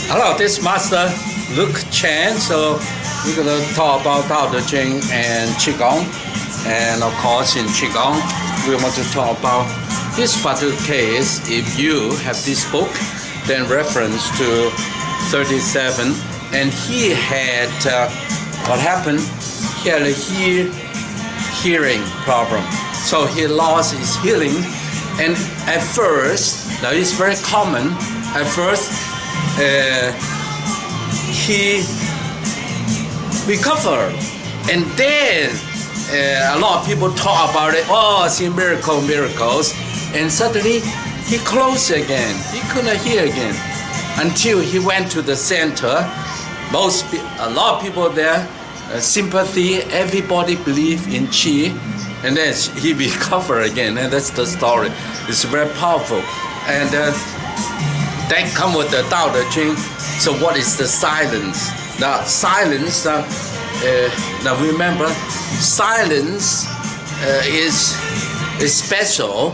Hello, this is Master Luke Chen. So we're going to talk about Tao Te Ching and Qigong. And of course, in Qigong, we want to talk about this particular case. If you have this book, then reference to 37. And he had, what happened? He had a hearing problem. So he lost his hearing. And at first, now it's very common, at first, he recovered, and then a lot of people talk about it. Oh, see miracles, and suddenly he closed again. He couldn't hear again until he went to the center. A lot of people there, sympathy. Everybody believe in Qi, and then he recovered again. And that's the story. It's very powerful, and. That come with the Tao Te Ching. So what is the silence? Now silence, now remember, silence is special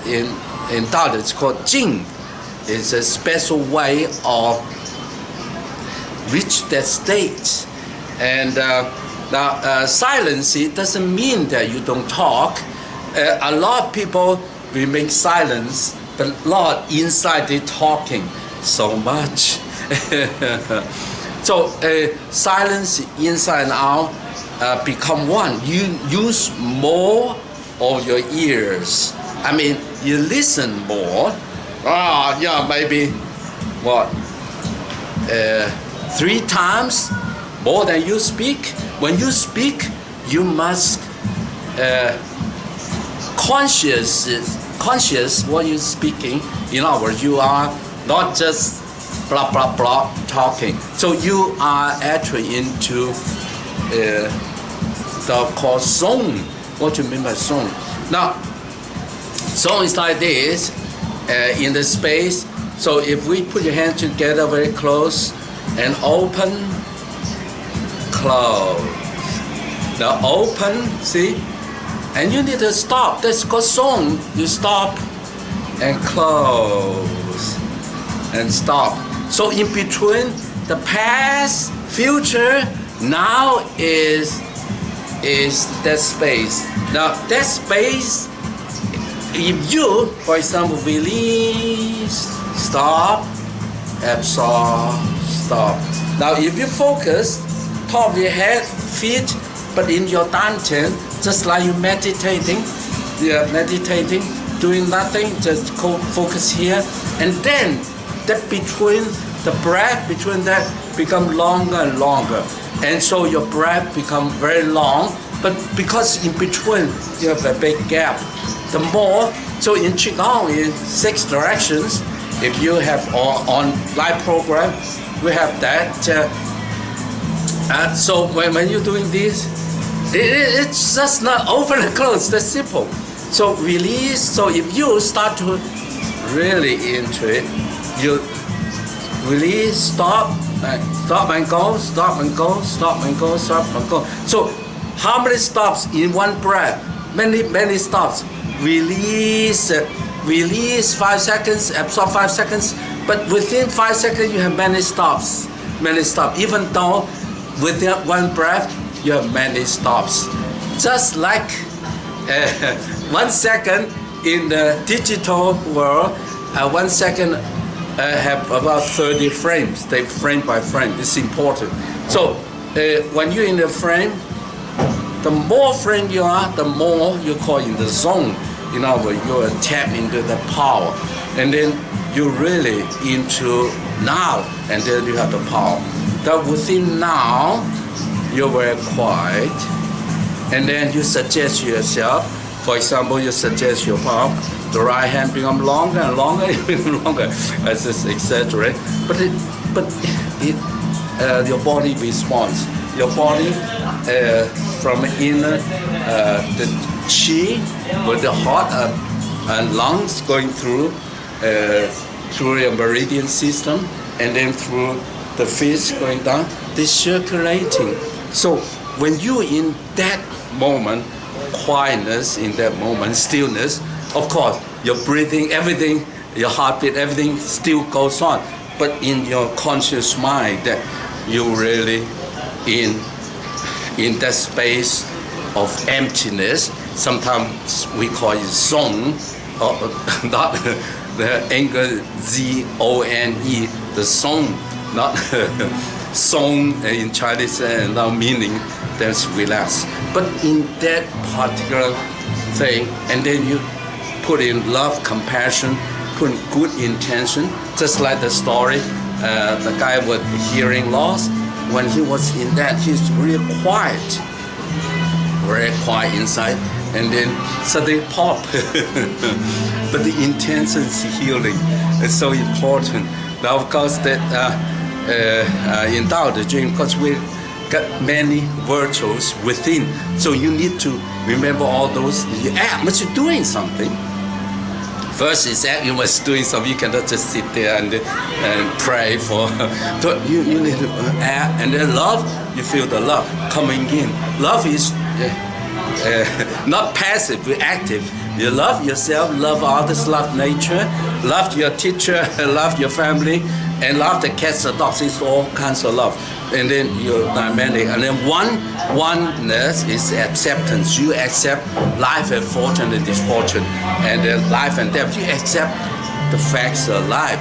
in Tao. It's called Jing. It's a special way of reach that state. And now silence, it doesn't mean that you don't talk. A lot of people remain silent, but a lot inside they talking so much. So silence inside and out become one. You use more of your ears. I mean, you listen more. Maybe what? 3 times more than you speak. When you speak, you must conscious what you're speaking. In other words, you are not just blah blah blah talking. So you are actually into the called zone. What do you mean by zone? Now, zone is like this in the space. So if we put your hands together very close and open, close. Now open, see? And you need to stop. That's called zone. You stop and close and stop. So in between the past, future, now is that space. Now that space, if you, for example, release, stop, absorb, stop. Now if you focus, top of your head, feet, but in your dantian, just like you're meditating, doing nothing, just focus here, and then that between the breath, between that become longer and longer, and so your breath become very long, but because in between you have a big gap, the more, so in Qigong in 6 directions, if you have on live program, we have that, so when you're doing this, it's just not open and close, that's simple. So release, so if you start to really into it, you release, stop and go, stop and go, stop and go, stop and go. So how many stops in one breath? Many stops. Release 5 seconds, absorb 5 seconds, but within 5 seconds you have many stops. Even though within one breath, you have many stops. Just like 1 second in the digital world, 1 second have about 30 frames. They frame by frame. It's important. So when you're in the frame, the more frame you are, the more you call in the zone. In other words, you tap into the power, and then you're really into now, and then you have the power. That within now, you're very quiet, and then you suggest to yourself, for example, you suggest your palm, the right hand become longer and longer, even longer. I just exaggerate, but your body responds. Your body from inner the Qi with the heart and lungs going through your meridian system, and then through the feet going down, this circulating. So when you in that moment, quietness, in that moment, stillness, of course, your breathing, everything, your heartbeat, everything still goes on. but in your conscious mind that you really in that space of emptiness. Sometimes we call it zone, or not the anger ZONE, the zone, not zone in Chinese, now meaning that's relax. But in that particular thing, and then you put in love, compassion, put in good intention, just like the story, the guy with hearing loss. When he was in that, he's really quiet, very quiet inside, and then suddenly pop. But the intention is healing. It's so important. Now, of course, that in Tao Te Ching, because we got many virtues within, so you need to remember all those. You act, but you're doing something. First is that you must doing something. You cannot just sit there and pray for. So you need to act, and then love. You feel the love coming in. Love is not passive, but active. You love yourself, love others, love nature, love your teacher, love your family, and love the cats and dogs. It's all kinds of love. And then you're dynamic. And then oneness is acceptance. You accept life and fortune and misfortune, and then life and death. You accept the facts of life.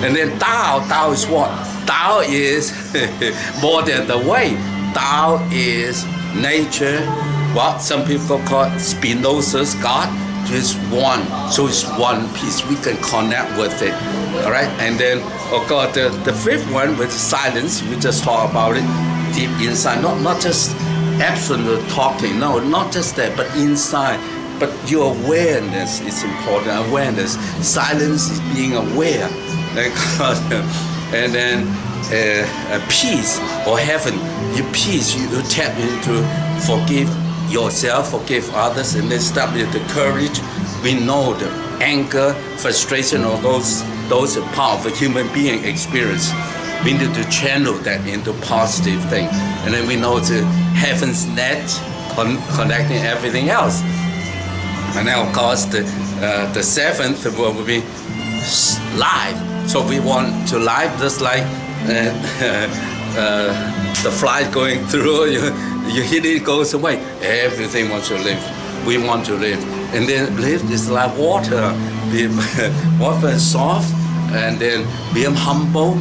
And then Tao is what? Tao is more than the way. Tao is nature. What some people call Spinoza's God. It's one. So it's one piece. We can connect with it. All right. And then, of course, the fifth one with silence. We just talk about it deep inside. Not just absolute talking. No, not just that, but inside. But your awareness is important. Awareness. Silence is being aware. And then peace or heaven. Your peace. You tap into forgive yourself, forgive others, and then start with the courage. We know the anger, frustration, or those are part of a human being experience. We need to channel that into positive thing, and then we know the heaven's net connecting everything else. And now, of course, the seventh will be life. So we want to live just like the fly going through. You hit it, goes away. Everything wants to live. We want to live. And then live is like water. Water is soft, and then being humble.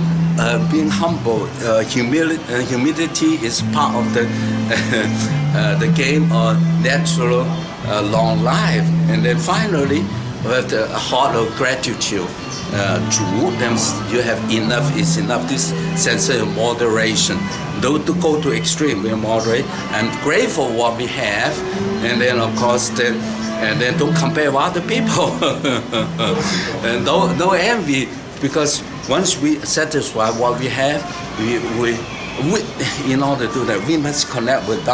Humility is part of the game of natural long life. And then finally, with the heart of gratitude. Then you have enough is enough. This sense of moderation. Don't to go to extreme. We are moderate and grateful what we have, and then of course and then don't compare with other people, and no envy, because once we satisfy what we have, we in order to do that we must connect with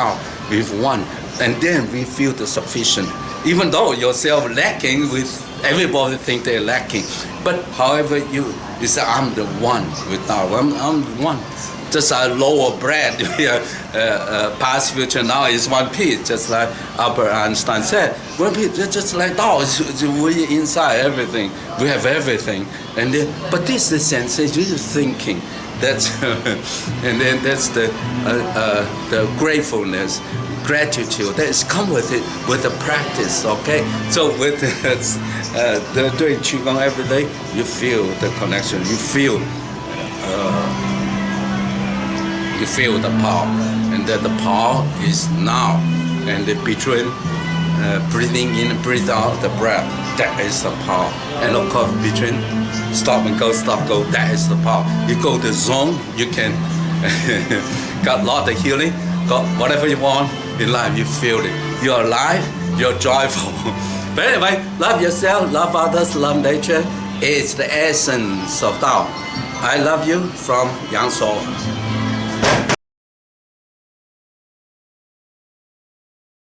one, and then we feel the sufficient. Even though yourself lacking with everybody think they're lacking, but however you say I'm the one with Tao. I'm the one. Just a lower bread, past, future, now is one piece. Just like Albert Einstein said, one piece. Just like Tao, we inside everything. We have everything, and then but this is sensation, this is thinking. That's and then that's the gratefulness. Gratitude that is come with it with the practice. Okay, so with doing qigong every day, you feel the connection. You feel the power, and that the power is now, and between breathing in and breathe out the breath, that is the power. And of course between stop and go, stop, go, that is the power. You go to zone, you can got a lot of healing, got whatever you want in life, you feel it. You're alive, you're joyful. But anyway, love yourself, love others, love nature. It's the essence of Tao. I love you from Yang Shou.